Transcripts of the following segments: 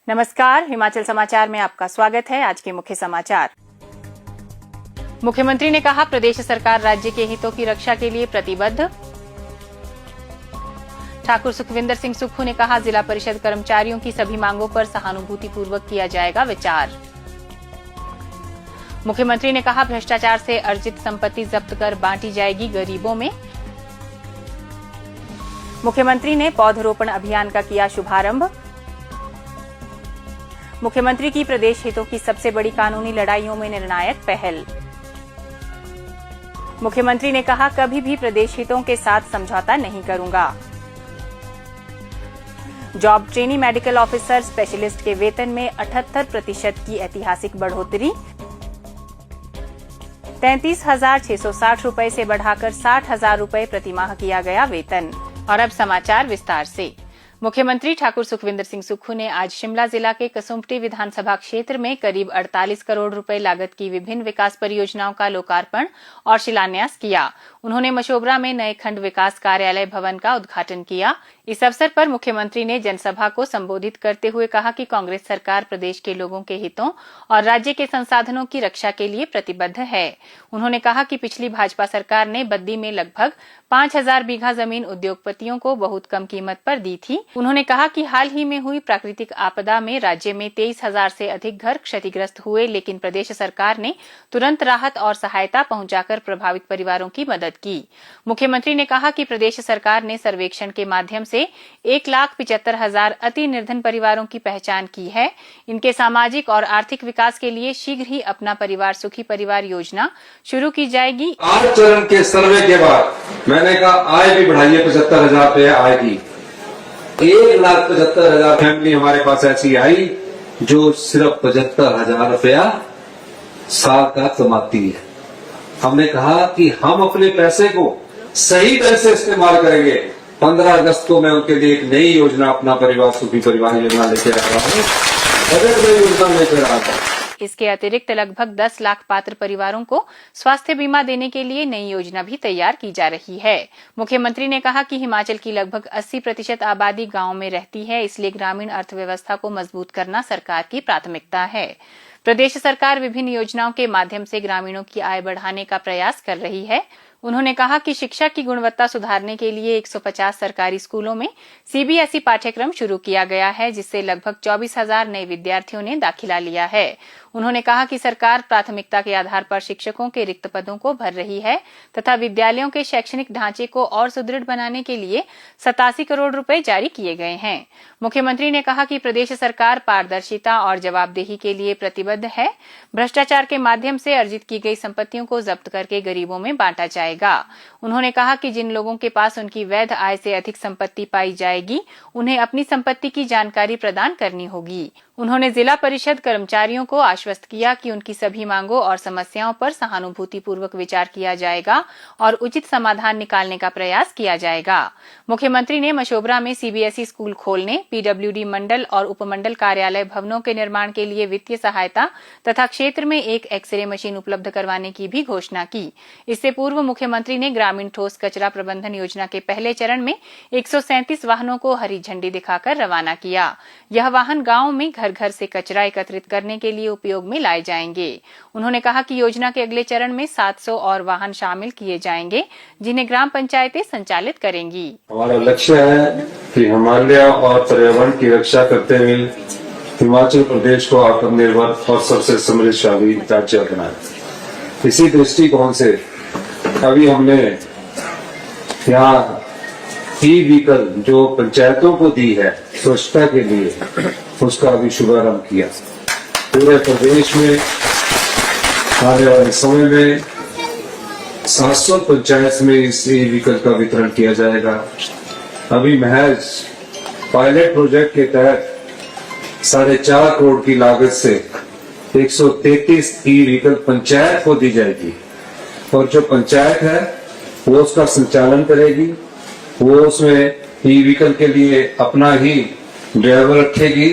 नमस्कार, हिमाचल समाचार में आपका स्वागत है। आज के मुख्य समाचार। मुख्यमंत्री ने कहा, प्रदेश सरकार राज्य के हितों की रक्षा के लिए प्रतिबद्ध। ठाकुर सुखविंदर सिंह सुक्खू ने कहा, जिला परिषद कर्मचारियों की सभी मांगों पर सहानुभूतिपूर्वक किया जाएगा विचार। मुख्यमंत्री ने कहा, भ्रष्टाचार से अर्जित संपत्ति जब्त कर बांटी जाएगी गरीबों में। मुख्यमंत्री ने पौधरोपण अभियान का किया शुभारंभ। मुख्यमंत्री की प्रदेश हितों की सबसे बड़ी कानूनी लड़ाइयों में निर्णायक पहल। मुख्यमंत्री ने कहा, कभी भी प्रदेश हितों के साथ समझौता नहीं करूंगा। Job trainee medical officer specialist के वेतन में 78% की ऐतिहासिक बढ़ोतरी। 33,660 रुपए से बढ़ाकर 60,000 रुपए प्रतिमाह किया गया वेतन। और अब समाचार विस्तार से। मुख्यमंत्री ठाकुर सुखविंदर सिंह सुक्खू ने आज शिमला जिला के कसुम्पटी विधानसभा क्षेत्र में करीब 48 करोड़ रुपए लागत की विभिन्न विकास परियोजनाओं का लोकार्पण और शिलान्यास किया। उन्होंने मशोबरा में नए खंड विकास कार्यालय भवन का उद्घाटन किया। इस अवसर पर मुख्यमंत्री ने जनसभा को संबोधित करते हुए कहा कि कांग्रेस सरकार प्रदेश के लोगों के हितों और राज्य के संसाधनों की रक्षा के लिए प्रतिबद्ध है। उन्होंने कहा कि पिछली भाजपा सरकार ने बद्दी में लगभग 5,000 बीघा जमीन उद्योगपतियों को बहुत कम कीमत पर दी थी। उन्होंने कहा कि हाल ही में हुई प्राकृतिक आपदा में राज्य में 23,000 से अधिक घर क्षतिग्रस्त हुए, लेकिन प्रदेश सरकार ने तुरंत राहत और सहायता पहुंचाकर प्रभावित परिवारों की मदद की। मुख्यमंत्री ने कहा कि प्रदेश सरकार ने सर्वेक्षण के माध्यम से 1,75,000 अति निर्धन परिवारों की पहचान की है। इनके सामाजिक और आर्थिक विकास के लिए शीघ्र ही अपना परिवार सुखी परिवार योजना शुरू की जाएगी। 8 चरण के सर्वे के बाद मैंने कहा आय भी बढ़ाइए, 75,000 रुपये आय की। 1,75,000 फैमिली हमारे पास ऐसी आई जो सिर्फ 75,000 रुपया साल का कमाती है। हमने कहा कि हम अपने पैसे को सही तरह से इस्तेमाल करेंगे। 15 अगस्त को मैं उनके लिए एक नई योजना, अपना परिवार सुखी परिवार योजना लेकर आ रहा हूँ। बजट में योजना लेकर आ रहा हूँ। इसके अतिरिक्त लगभग 10 लाख पात्र परिवारों को स्वास्थ्य बीमा देने के लिए नई योजना भी तैयार की जा रही है। मुख्यमंत्री ने कहा कि हिमाचल की लगभग 80% आबादी गांव में रहती है, इसलिए ग्रामीण अर्थव्यवस्था को मजबूत करना सरकार की प्राथमिकता है। प्रदेश सरकार विभिन्न योजनाओं के माध्यम से ग्रामीणों की आय बढ़ाने का प्रयास कर रही है। उन्होंने कहा कि शिक्षा की गुणवत्ता सुधारने के लिए 150 सरकारी स्कूलों में सीबीएसई पाठ्यक्रम शुरू किया गया है, जिससे लगभग 24,000 नए विद्यार्थियों ने दाखिला लिया है। उन्होंने कहा कि सरकार प्राथमिकता के आधार पर शिक्षकों के रिक्त पदों को भर रही है तथा विद्यालयों के शैक्षणिक ढांचे को और सुदृढ़ बनाने के लिए 87 करोड़ रुपए जारी किए गए हैं। मुख्यमंत्री ने कहा कि प्रदेश सरकार पारदर्शिता और जवाबदेही के लिए प्रतिबद्ध है। भ्रष्टाचार के माध्यम से अर्जित की गई संपत्तियों को जब्त करके गरीबों में बांटा जाएगा। उन्होंने कहा कि जिन लोगों के पास उनकी वैध आय से अधिक संपत्ति पाई जाएगी, उन्हें अपनी संपत्ति की जानकारी प्रदान करनी होगी। उन्होंने जिला परिषद कर्मचारियों को आश्वस्त किया कि उनकी सभी मांगों और समस्याओं पर सहानुभूतिपूर्वक विचार किया जाएगा और उचित समाधान निकालने का प्रयास किया जाएगा। मुख्यमंत्री ने मशोबरा में सीबीएसई स्कूल खोलने, पीडब्ल्यूडी मंडल और उपमंडल कार्यालय भवनों के निर्माण के लिए वित्तीय सहायता तथा क्षेत्र में एक एक्सरे मशीन उपलब्ध करवाने की भी घोषणा की। इससे पूर्व मुख्यमंत्री ने ग्रामीण ठोस कचरा प्रबंधन योजना के पहले चरण में 137 वाहनों को हरी झंडी दिखाकर रवाना किया। यह वाहन गांव में घर घर से कचरा एकत्रित करने के लिए उपयोग में लाए जाएंगे। उन्होंने कहा कि योजना के अगले चरण में 700 और वाहन शामिल किए जाएंगे, जिन्हें ग्राम पंचायतें संचालित करेंगी। हमारा लक्ष्य है कि हिमालय और पर्यावरण की रक्षा करते हुए हिमाचल प्रदेश को आत्मनिर्भर और सबसे समृद्धशाली राज्य बनाए। इसी दृष्टिकोण से अभी हमने यहाँ ई-व्हीकल जो पंचायतों को दी है स्वच्छता के लिए, उसका भी शुभारंभ किया। पूरे प्रदेश में आने वाले समय में 700 पंचायत में इस ई-व्हीकल का वितरण किया जाएगा। अभी महज पायलट प्रोजेक्ट के तहत 4.5 करोड़ की लागत से 133 ई-व्हीकल पंचायत को दी जाएगी और जो पंचायत है वो उसका संचालन करेगी। वो उसमें ई-व्हीकल के लिए अपना ही ड्राइवर रखेगी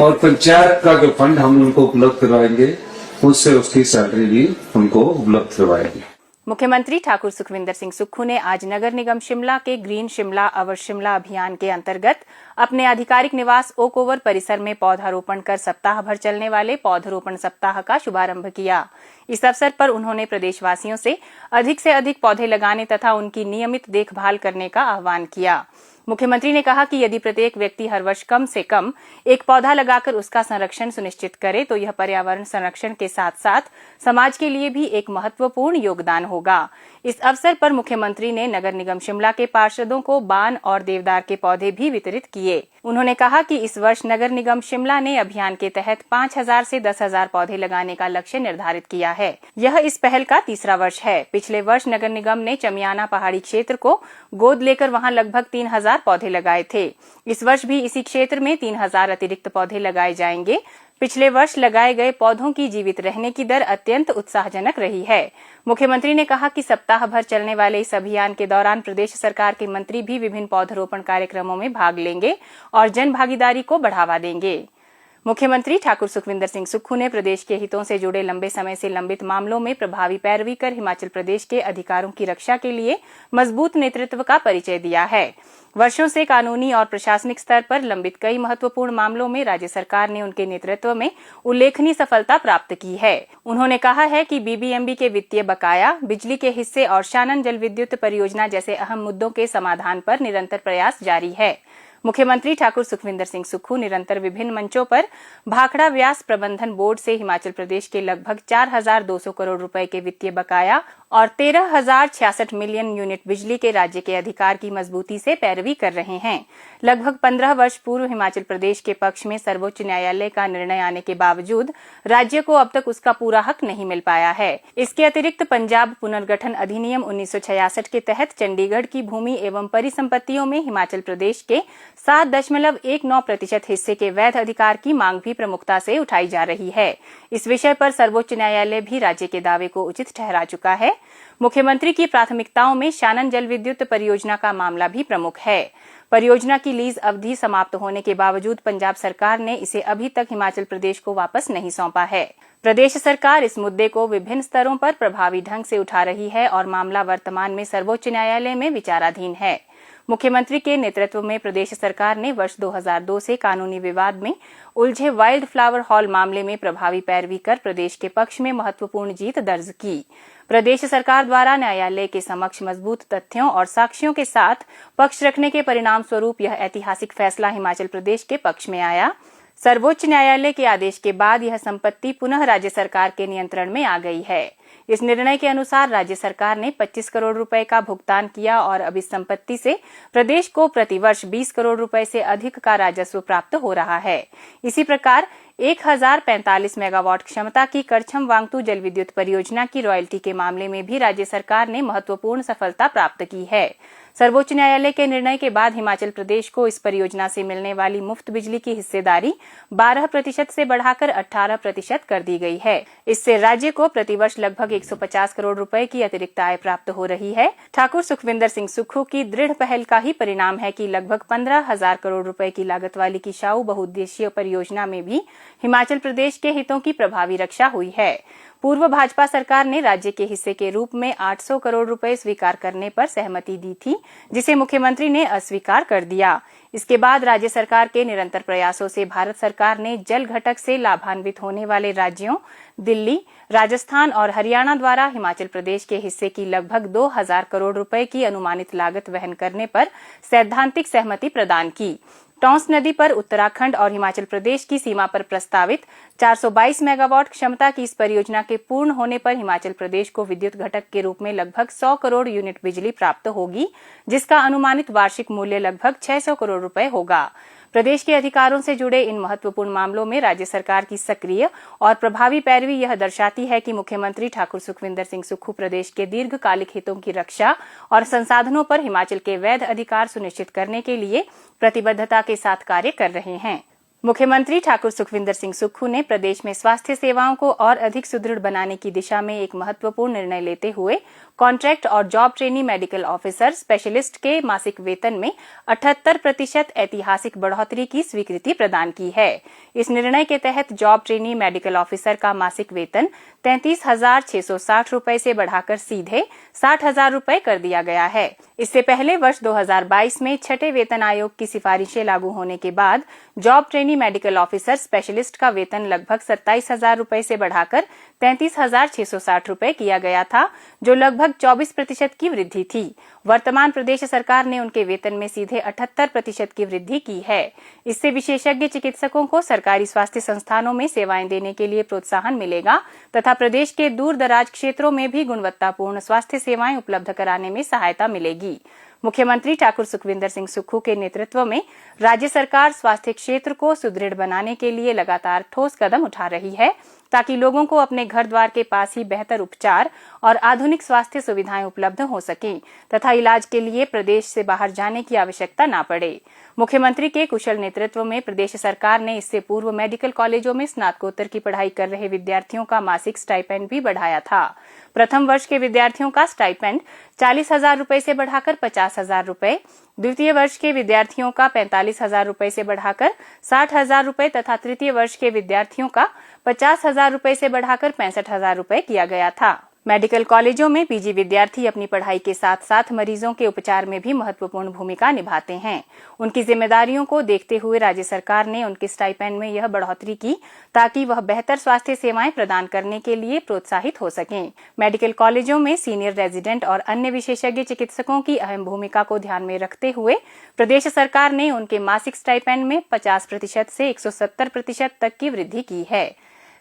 और पंचायत का जो फंड हम उनको उपलब्ध करवाएंगे उससे उसकी सैलरी भी उनको उपलब्ध करवाएगी। मुख्यमंत्री ठाकुर सुखविंदर सिंह सुक्खू ने आज नगर निगम शिमला के ग्रीन शिमला अवर शिमला अभियान के अंतर्गत अपने आधिकारिक निवास ओक ओवर परिसर में पौधारोपण कर सप्ताह भर चलने वाले पौधारोपण सप्ताह का शुभारंभ किया। इस अवसर पर उन्होंने प्रदेशवासियों से अधिक पौधे लगाने तथा उनकी नियमित देखभाल करने का आह्वान किया। मुख्यमंत्री ने कहा कि यदि प्रत्येक व्यक्ति हर वर्ष कम से कम एक पौधा लगाकर उसका संरक्षण सुनिश्चित करे तो यह पर्यावरण संरक्षण के साथ साथ समाज के लिए भी एक महत्वपूर्ण योगदान होगा। इस अवसर पर मुख्यमंत्री ने नगर निगम शिमला के पार्षदों को बान और देवदार के पौधे भी वितरित किए। उन्होंने कहा कि इस वर्ष नगर निगम शिमला ने अभियान के तहत 5,000 से 10,000 पौधे लगाने का लक्ष्य निर्धारित किया है। यह इस पहल का तीसरा वर्ष है। पिछले वर्ष नगर निगम ने चमियाना पहाड़ी क्षेत्र को गोद लेकर वहां लगभग 3,000 पौधे लगाए थे। इस वर्ष भी इसी क्षेत्र में 3,000 अतिरिक्त पौधे लगाए जाएंगे। पिछले वर्ष लगाए गए पौधों की जीवित रहने की दर अत्यंत उत्साहजनक रही है। मुख्यमंत्री ने कहा कि सप्ताह भर चलने वाले इस अभियान के दौरान प्रदेश सरकार के मंत्री भी विभिन्न पौधारोपण कार्यक्रमों में भाग लेंगे और जन भागीदारी को बढ़ावा देंगे। मुख्यमंत्री ठाकुर सुखविंदर सिंह सुक्खू ने प्रदेश के हितों से जुड़े लंबे समय से लंबित मामलों में प्रभावी पैरवी कर हिमाचल प्रदेश के अधिकारों की रक्षा के लिए मजबूत नेतृत्व का परिचय दिया है। वर्षों से कानूनी और प्रशासनिक स्तर पर लंबित कई महत्वपूर्ण मामलों में राज्य सरकार ने उनके नेतृत्व में उल्लेखनीय सफलता प्राप्त की है। उन्होंने कहा है कि बीबीएमबी के वित्तीय बकाया, बिजली के हिस्से और शानन जल विद्युत परियोजना जैसे अहम मुद्दों के समाधान पर निरंतर प्रयास जारी है। मुख्यमंत्री ठाकुर सुखविंदर सिंह सुक्खू निरंतर विभिन्न मंचों पर भाखड़ा व्यास प्रबंधन बोर्ड से हिमाचल प्रदेश के लगभग 4,200 करोड़ रुपए के वित्तीय बकाया और 13,066 मिलियन यूनिट बिजली के राज्य के अधिकार की मजबूती से पैरवी कर रहे हैं। लगभग 15 वर्ष पूर्व हिमाचल प्रदेश के पक्ष में सर्वोच्च न्यायालय का निर्णय आने के बावजूद राज्य को अब तक उसका पूरा हक नहीं मिल पाया है। इसके अतिरिक्त पंजाब पुनर्गठन अधिनियम 1966 के तहत चंडीगढ़ की भूमि एवं परिसंपत्तियों में हिमाचल प्रदेश के 7.19% हिस्से के वैध अधिकार की मांग भी प्रमुखता से उठाई जा रही है। इस विषय पर सर्वोच्च न्यायालय भी राज्य के दावे को उचित ठहरा चुका है। मुख्यमंत्री की प्राथमिकताओं में शानन जल विद्युत परियोजना का मामला भी प्रमुख है। परियोजना की लीज अवधि समाप्त होने के बावजूद पंजाब सरकार ने इसे अभी तक हिमाचल प्रदेश को वापस नहीं सौंपा है। प्रदेश सरकार इस मुद्दे को विभिन्न स्तरों पर प्रभावी ढंग से उठा रही है और मामला वर्तमान में सर्वोच्च न्यायालय में विचाराधीन है। मुख्यमंत्री के नेतृत्व में प्रदेश सरकार ने वर्ष 2002 से कानूनी विवाद में उलझे वाइल्ड फ्लावर हॉल मामले में प्रभावी पैरवी कर प्रदेश के पक्ष में महत्वपूर्ण जीत दर्ज की। प्रदेश सरकार द्वारा न्यायालय के समक्ष मजबूत तथ्यों और साक्ष्यों के साथ पक्ष रखने के परिणाम स्वरूप यह ऐतिहासिक फैसला हिमाचल प्रदेश के पक्ष में आया। सर्वोच्च न्यायालय के आदेश के बाद यह संपत्ति पुनः राज्य सरकार के नियंत्रण में आ गई है। इस निर्णय के अनुसार राज्य सरकार ने 25 करोड़ रुपए का भुगतान किया और अब इस संपत्ति से प्रदेश को प्रतिवर्ष 20 करोड़ रुपए से अधिक का राजस्व प्राप्त हो रहा है। इसी प्रकार 1,045 मेगावाट क्षमता की करछम वांगतू जल विद्युत परियोजना की रॉयल्टी के मामले में भी राज्य सरकार ने महत्वपूर्ण सफलता प्राप्त की है। सर्वोच्च न्यायालय के निर्णय के बाद हिमाचल प्रदेश को इस परियोजना से मिलने वाली मुफ्त बिजली की हिस्सेदारी 12% से बढ़ाकर 18% कर दी गई है। इससे राज्य को प्रतिवर्ष लगभग 150 करोड़ रुपए की अतिरिक्त आय प्राप्त हो रही है। ठाकुर सुखविंदर सिंह सुक्खू की दृढ़ पहल का ही परिणाम है कि लगभग 15,000 करोड़ रुपए की लागत वाली किशाऊ बहुउद्देशीय परियोजना में भी हिमाचल प्रदेश के हितों की प्रभावी रक्षा हुई है। पूर्व भाजपा सरकार ने राज्य के हिस्से के रूप में 800 करोड़ रुपए स्वीकार करने पर सहमति दी थी, जिसे मुख्यमंत्री ने अस्वीकार कर दिया। इसके बाद राज्य सरकार के निरंतर प्रयासों से भारत सरकार ने जल घटक से लाभान्वित होने वाले राज्यों दिल्ली, राजस्थान और हरियाणा द्वारा हिमाचल प्रदेश के हिस्से की लगभग 2,000 करोड़ रुपए की अनुमानित लागत वहन करने पर सैद्धांतिक सहमति प्रदान की। टॉन्स नदी पर उत्तराखंड और हिमाचल प्रदेश की सीमा पर प्रस्तावित 422 मेगावाट क्षमता की इस परियोजना के पूर्ण होने पर हिमाचल प्रदेश को विद्युत घटक के रूप में लगभग 100 करोड़ यूनिट बिजली प्राप्त होगी, जिसका अनुमानित वार्षिक मूल्य लगभग 600 करोड़ रुपए होगा। प्रदेश के अधिकारों से जुड़े इन महत्वपूर्ण मामलों में राज्य सरकार की सक्रिय और प्रभावी पैरवी यह दर्शाती है कि मुख्यमंत्री ठाकुर सुखविंदर सिंह सुक्खू प्रदेश के दीर्घकालिक हितों की रक्षा और संसाधनों पर हिमाचल के वैध अधिकार सुनिश्चित करने के लिए प्रतिबद्धता के साथ कार्य कर रहे हैं। मुख्यमंत्री ठाकुर सुखविंदर सिंह सुक्खू ने प्रदेश में स्वास्थ्य सेवाओं को और अधिक सुदृढ़ बनाने की दिशा में एक महत्वपूर्ण निर्णय लेते हुए कॉन्ट्रैक्ट और job trainee medical officer specialist के मासिक वेतन में 78% ऐतिहासिक बढ़ोतरी की स्वीकृति प्रदान की है। इस निर्णय के तहत जॉब ट्रेनी मेडिकल ऑफिसर का मासिक वेतन 33,660 रुपए से बढ़ाकर सीधे 60,000 रुपए कर दिया गया है। इससे पहले वर्ष 2022 में छठे वेतन आयोग की सिफारिशें लागू होने के बाद job trainee medical officer specialist का वेतन लगभग 27,000 रुपए से बढ़ाकर 33,660 रुपए किया गया था, जो लगभग 24% की वृद्धि थी। वर्तमान प्रदेश सरकार ने उनके वेतन में सीधे 78% की वृद्धि की है। इससे विशेषज्ञ चिकित्सकों को सरकारी स्वास्थ्य संस्थानों में सेवाएं देने के लिए प्रोत्साहन मिलेगा तथा प्रदेश के दूर दराज क्षेत्रों में भी गुणवत्तापूर्ण स्वास्थ्य सेवाएं उपलब्ध कराने में सहायता मिलेगी। मुख्यमंत्री ठाकुर सुखविंदर सिंह सुक्खू के नेतृत्व में राज्य सरकार स्वास्थ्य क्षेत्र को सुदृढ़ बनाने के लिए लगातार ठोस कदम उठा रही है, ताकि लोगों को अपने घर द्वार के पास ही बेहतर उपचार और आधुनिक स्वास्थ्य सुविधाएं उपलब्ध हो सकें तथा इलाज के लिए प्रदेश से बाहर जाने की आवश्यकता न पड़े। मुख्यमंत्री के कुशल नेतृत्व में प्रदेश सरकार ने इससे पूर्व मेडिकल कॉलेजों में स्नातकोत्तर की पढ़ाई कर रहे विद्यार्थियों का मासिक स्टाइपेंड भी बढ़ाया था। प्रथम वर्ष के विद्यार्थियों का स्टाइपेंड 40,000 रुपए से बढ़ाकर 50,000 रुपए, द्वितीय वर्ष के विद्यार्थियों का 45,000 रुपए से बढ़ाकर 60,000 रुपए तथा तृतीय वर्ष के विद्यार्थियों का 50,000 रुपए से बढ़ाकर 65,000 रुपए किया गया था। मेडिकल कॉलेजों में पीजी विद्यार्थी अपनी पढ़ाई के साथ साथ मरीजों के उपचार में भी महत्वपूर्ण भूमिका निभाते हैं। उनकी जिम्मेदारियों को देखते हुए राज्य सरकार ने उनके स्टाइपेंड में यह बढ़ोतरी की, ताकि वह बेहतर स्वास्थ्य सेवाएं प्रदान करने के लिए प्रोत्साहित हो सकें। मेडिकल कॉलेजों में सीनियर रेजिडेंट और अन्य विशेषज्ञ चिकित्सकों की अहम भूमिका को ध्यान में रखते हुए प्रदेश सरकार ने उनके मासिक स्टाइपेंड में 50% से 170% तक की वृद्धि की है।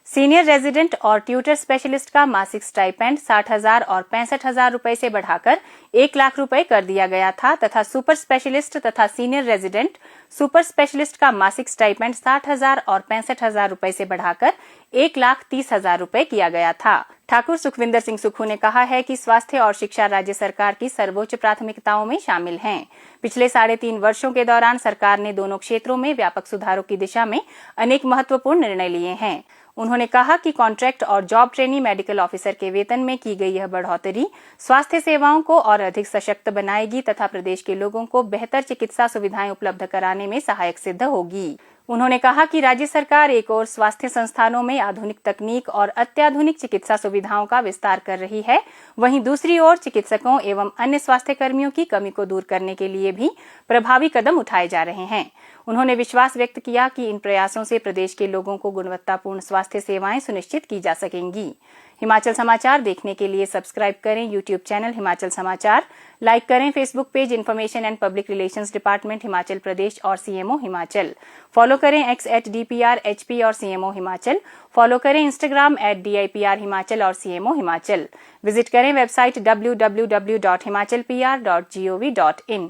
सीनियर रेजिडेंट और ट्यूटर स्पेशलिस्ट का मासिक स्टाइपेंड 60,000 और 65,000 रुपए से बढ़ाकर 1 लाख रुपए कर दिया गया था तथा सुपर स्पेशलिस्ट तथा सीनियर रेजिडेंट सुपर स्पेशलिस्ट का मासिक स्टाइपेंड 60,000 और 65,000 रुपए से बढ़ाकर 1,30,000 रुपए किया गया था। ठाकुर सुखविंदर सिंह सुक्खू ने कहा है कि स्वास्थ्य और शिक्षा राज्य सरकार की सर्वोच्च प्राथमिकताओं में शामिल हैं। पिछले 3.5 वर्षों के दौरान सरकार ने दोनों क्षेत्रों में व्यापक सुधारों की दिशा में अनेक महत्वपूर्ण निर्णय लिए हैं। उन्होंने कहा कि कॉन्ट्रैक्ट और जॉब ट्रेनी मेडिकल ऑफिसर के वेतन में की गई यह बढ़ोतरी स्वास्थ्य सेवाओं को और अधिक सशक्त बनाएगी तथा प्रदेश के लोगों को बेहतर चिकित्सा सुविधाएं उपलब्ध कराने में सहायक सिद्ध होगी। उन्होंने कहा कि राज्य सरकार एक ओर स्वास्थ्य संस्थानों में आधुनिक तकनीक और अत्याधुनिक चिकित्सा सुविधाओं का विस्तार कर रही है, वहीं दूसरी ओर चिकित्सकों एवं अन्य स्वास्थ्य कर्मियों की कमी को दूर करने के लिए भी प्रभावी कदम उठाए जा रहे हैं। उन्होंने विश्वास व्यक्त किया कि इन प्रयासों से प्रदेश के लोगों को गुणवत्तापूर्ण स्वास्थ्य सेवाएं सुनिश्चित की जा सकेंगी। हिमाचल समाचार देखने के लिए सब्सक्राइब करें यूट्यूब चैनल हिमाचल समाचार, लाइक करें Facebook page information and public relations department Himachal Pradesh और सीएमओ हिमाचल, फॉलो करें X @DPRHP और सीएमओ हिमाचल, फॉलो करें इंस्टाग्राम @DIPR हिमाचल और सीएमओ हिमाचल, विजिट करें वेबसाइट www.himachalpr.gov.in।